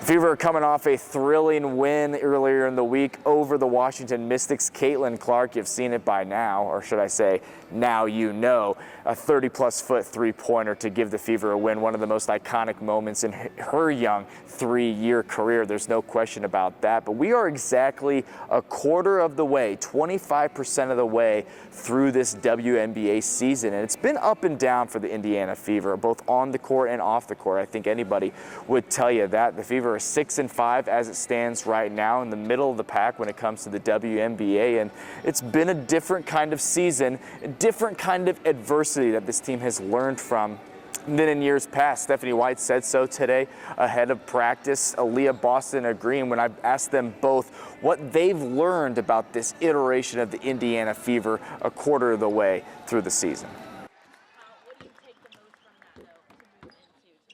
Fever are coming off a thrilling win earlier in the week over the Washington Mystics. Caitlin Clark, you've seen it by now, or should I say, now you know. A 30-plus foot three-pointer to give the Fever a win, one of the most iconic moments in her young 3-year career. There's no question about that. But we are exactly a quarter of the way, 25% of the way through this WNBA season. And it's been up and down for the Indiana Fever, both on the court and off the court. I think anybody would tell you that. The Fever are 6-5 as it stands right now, in the middle of the pack when it comes to the WNBA. And it's been a different kind of season, a different kind of adversity that this team has learned from than in years past. Stephanie White said so today ahead of practice. Aaliyah Boston agreeing when I asked them both what they've learned about this iteration of the Indiana Fever a quarter of the way through the season. What do you take the most from that, though, to move into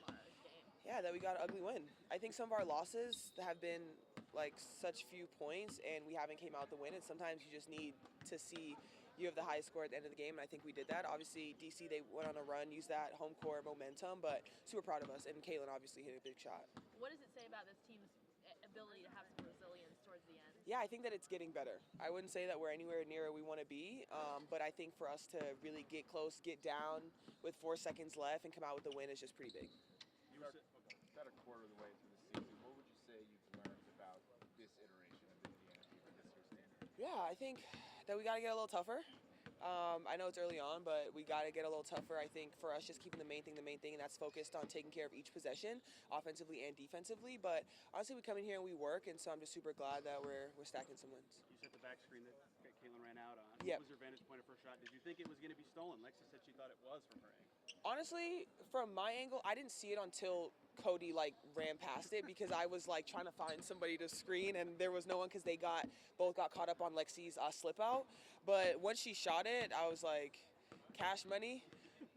tomorrow's game? Yeah, that we got an ugly win. I think some of our losses have been like such few points and we haven't came out the win, and sometimes you just need to see you have the highest score at the end of the game, and I think we did that. Obviously, DC, they went on a run, used that home court momentum, but super proud of us, and Caitlin obviously hit a big shot. What does it say about this team's ability to have some resilience towards the end? Yeah, I think that it's getting better. I wouldn't say that we're anywhere near where we want to be, but I think for us to really get close, get down with 4 seconds left, and come out with the win is just pretty big. You were about a quarter of the way through the season. What would you say you've learned about this iteration of the Indiana Fever this year's standard? Yeah, I think that we got to get a little tougher. I know it's early on, but we got to get a little tougher. I think for us, just keeping the main thing, and that's focused on taking care of each possession, offensively and defensively. But honestly, we come in here and we work, and so I'm just super glad that we're stacking some wins. You set the back screen that Caitlin ran out on. Yeah. What was your vantage point of first shot? Did you think it was going to be stolen? Lexi said she thought it was from her angle. Honestly, from my angle, I didn't see it until Cody ran past it, because I was trying to find somebody to screen, and there was no one because they both got caught up on Lexi's slip out. But once she shot it, I was like, cash money,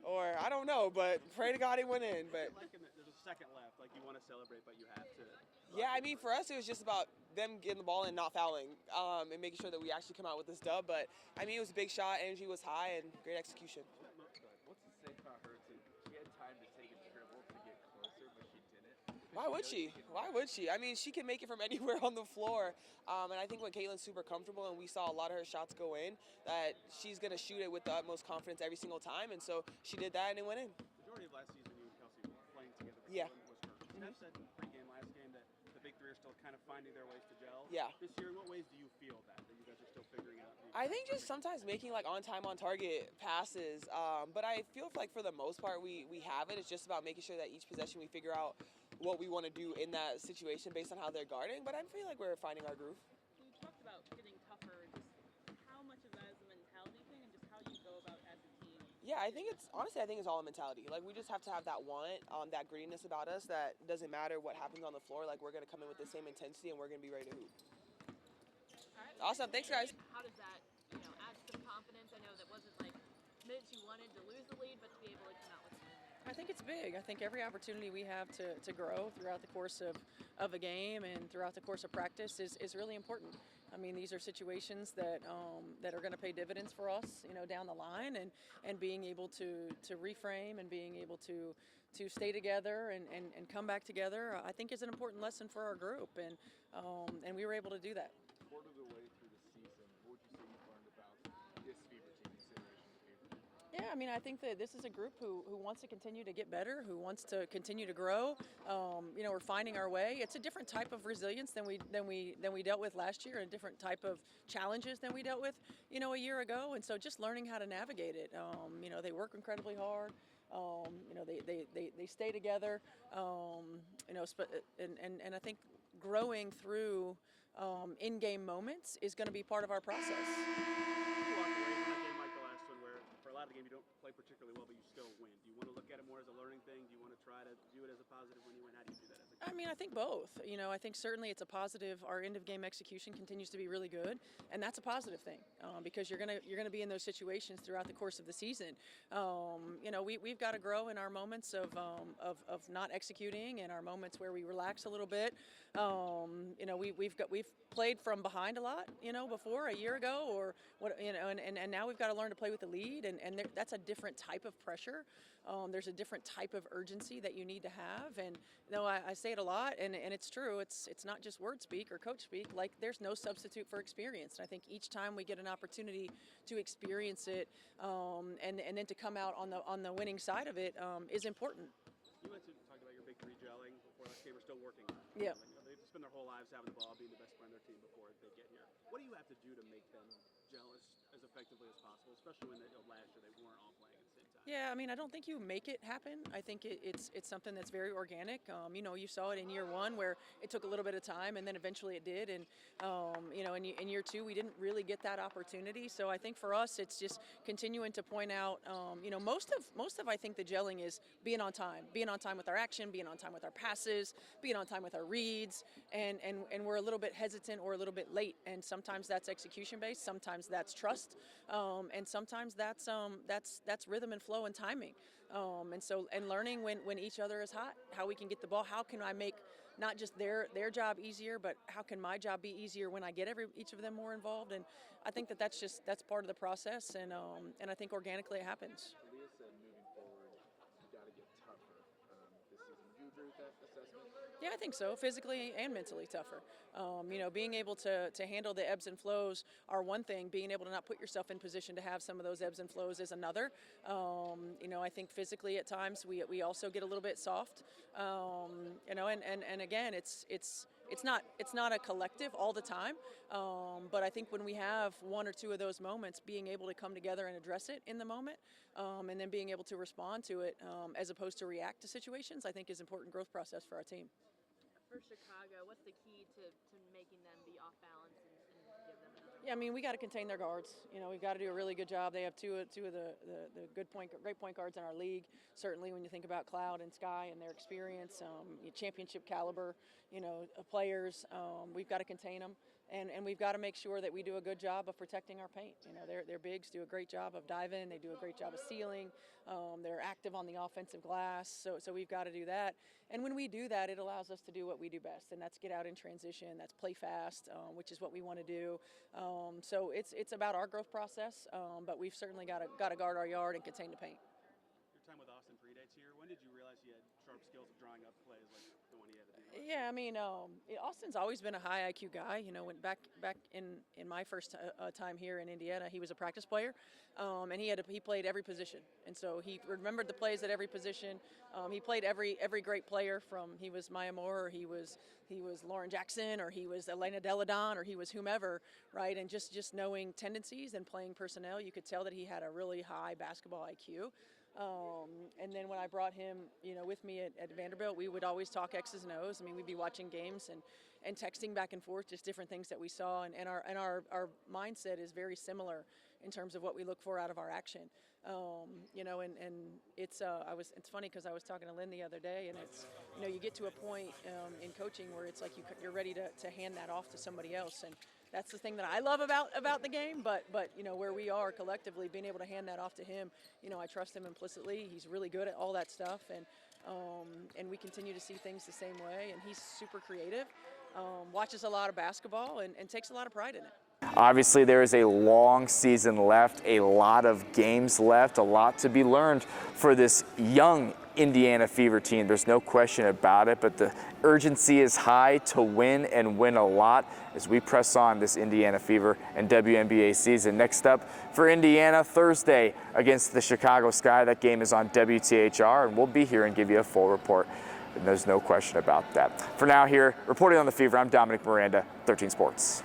or I don't know, but pray to God it went in. But there's a second left, you want to celebrate, but you have to. Yeah, I mean, for us, it was just about them getting the ball and not fouling, and making sure that we actually come out with this dub. But I mean, it was a big shot, energy was high, and great execution. What's it say about her? She had time to take a dribble to get closer, but she didn't. Why would she? Why would she? I mean, she can make it from anywhere on the floor. And I think when Caitlin's super comfortable and we saw a lot of her shots go in, that she's going to shoot it with the utmost confidence every single time. And so she did that and it went in. Majority of last season, you and Kelsey were playing together. Yeah. Was hurt. Steph said pregame last game that the big three are still kind of finding their ways to gel. Yeah. This year, in what ways do you feel that you guys are still figuring out? I think just sometimes making on-time, on-target passes. But I feel like for the most part we have it. It's just about making sure that each possession we figure out what we want to do in that situation based on how they're guarding. But I feel like we're finding our groove. You talked about getting tougher. Just how much of that is a mentality thing, and just how you go about as a team? Yeah, I think it's all a mentality. We just have to have that want, that grittiness about us, that doesn't matter what happens on the floor. We're going to come in with the same intensity, and we're going to be ready to hoop. All right. Awesome. Thanks, guys. How does that, add some confidence? I know that wasn't minutes you wanted to lose the lead, but to be able to come out with a win there. I think it's big. I think every opportunity we have to grow throughout the course of a game and throughout the course of practice is really important. I mean, these are situations that are going to pay dividends for us, down the line, and being able to reframe and being able to stay together and come back together, I think is an important lesson for our group, and we were able to do that. Quarter of the way through the season, what would you say you've learned about this Fever team, this iteration of Fever? Yeah, I mean, I think that this is a group who wants to continue to get better, who wants to continue to grow. We're finding our way. It's a different type of resilience than we dealt with last year, and a different type of challenges than we dealt with, a year ago. And so just learning how to navigate it. They work incredibly hard. They stay together. And I think growing through in-game moments is going to be part of our process. You walked away from that game like the last one, where for a lot of the game you don't play particularly well, but you still win. Do you want to look at it more as a learning thing? Do you want to try to view it as a positive when you win? How do you do that as a coach? I mean, I think both. I think certainly it's a positive. Our end-of-game execution continues to be really good, and that's a positive thing because you're gonna be in those situations throughout the course of the season. We've got to grow in our moments of not executing, and our moments where we relax a little bit. We've played from behind a lot, before a year ago, or what, and now we've got to learn to play with the lead, and that's a different type of pressure. There's a different type of urgency consistency that you need to have. And I say it a lot, and it's true. It's not just word speak or coach speak. Like, there's no substitute for experience. And I think each time we get an opportunity to experience it, and then to come out on the winning side of it, is important. You talked about your big three gelling before last game. We're still working on it. Yeah. They spend their whole lives having the ball, being the best player on their team before they get here. What do you have to do to make them gel as effectively as possible, especially when last year they weren't all playing at the same time? Yeah, I mean, I don't think you make it happen. I think it's something that's very organic. You saw it in year one where it took a little bit of time, and then eventually it did. And in year two, we didn't really get that opportunity. So I think for us, it's just continuing to point out. Most of I think the gelling is being on time with our action, being on time with our passes, being on time with our reads, and we're a little bit hesitant or a little bit late. And sometimes that's execution based, sometimes that's trust, and sometimes that's rhythm and flow and timing. And learning when each other is hot, how we can get the ball, how can I make not just their job easier, but how can my job be easier when I get each of them more involved. And I think that's part of the process, and I think organically it happens. Leah said moving forward, you got to get tougher this season. Do you agree with that assessment? Yeah, I think so, physically and mentally tougher. Being able to handle the ebbs and flows are one thing. Being able to not put yourself in position to have some of those ebbs and flows is another. I think physically at times we also get a little bit soft. And again, it's not a collective all the time. But I think when we have one or two of those moments, being able to come together and address it in the moment, and then being able to respond to it as opposed to react to situations, I think is important growth process for our team. For Chicago, what's the key to making them be off balance and give them another? Yeah, I mean, we got to contain their guards. We've got to do a really good job. They have two of the great point guards in our league. Certainly, when you think about Cloud and Sky and their experience, championship caliber, players, we've got to contain them, and we've got to make sure that we do a good job of protecting our paint. Their bigs do a great job of diving. They do a great job of sealing. They're active on the offensive glass, so we've got to do that. And when we do that, it allows us to do what we do best, and that's get out in transition. That's play fast, which is what we want to do. So it's about our growth process, but we've certainly got to guard our yard and contain the paint. Your time with Austin predates here. When did you realize he had sharp skills of drawing up plays like the one he had to do? Yeah, I mean, Austin's always been a high IQ guy. When back in my first time here in Indiana, he was a practice player, and he played every position, and so he remembered the plays at every position. He played every great player he was Maya Moore, or he was Lauren Jackson, or he was Elena Deladon, or he was whomever, right? And just knowing tendencies and playing personnel, you could tell that he had a really high basketball IQ. And then when I brought him, with me at Vanderbilt, we would always talk X's and O's. I mean, we'd be watching games and texting back and forth, just different things that we saw. And our mindset is very similar in terms of what we look for out of our action. It's funny because I was talking to Lynn the other day, and it's, you get to a point in coaching where it's like you're ready to hand that off to somebody else. And that's the thing that I love about the game, but where we are collectively, being able to hand that off to him, I trust him implicitly. He's really good at all that stuff, and we continue to see things the same way. And he's super creative, watches a lot of basketball, and takes a lot of pride in it. Obviously, there is a long season left, a lot of games left, a lot to be learned for this young Indiana Fever team. There's no question about it, but the urgency is high to win and win a lot as we press on this Indiana Fever and WNBA season. Next up for Indiana, Thursday against the Chicago Sky. That game is on WTHR, and we'll be here and give you a full report. And there's no question about that. For now here, reporting on the Fever, I'm Dominic Miranda, 13 Sports.